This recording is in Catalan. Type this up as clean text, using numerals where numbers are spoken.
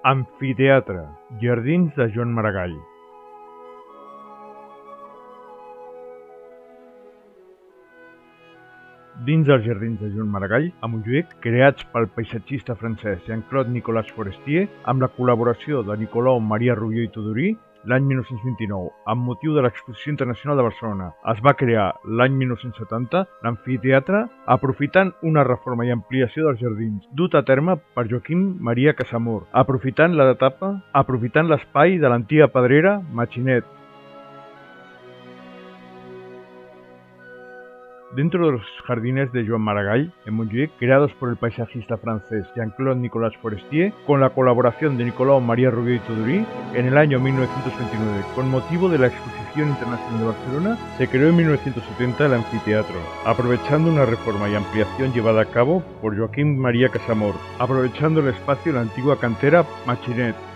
Amfiteatre, Jardins de Joan Maragall. Dins els Jardins de Joan Maragall, a Montjuïc, creats pel paisatgista francès Jean-Claude Nicolas Forestier, amb la col·laboració de Nicolau Maria Rubió i Tudurí, l'any 1929, amb motiu de l'Exposició Internacional de Barcelona. Es va crear l'any 1970 l'amfiteatre, aprofitant una reforma i ampliació dels jardins, dut a terme per Joaquim Maria Casamor, aprofitant l'espai de l'antiga pedrera Matxinet. Dentro de los jardines de Joan Maragall, en Montjuïc, creados por el paisajista francés Jean-Claude Nicolas Forestier, con la colaboración de Nicolau Maria Rubió y Tudurí, en el año 1929, con motivo de la Exposición Internacional de Barcelona, se creó en 1970 el anfiteatro, aprovechando una reforma y ampliación llevada a cabo por Joaquim Maria Casamor, aprovechando el espacio de la antigua cantera Matxinet.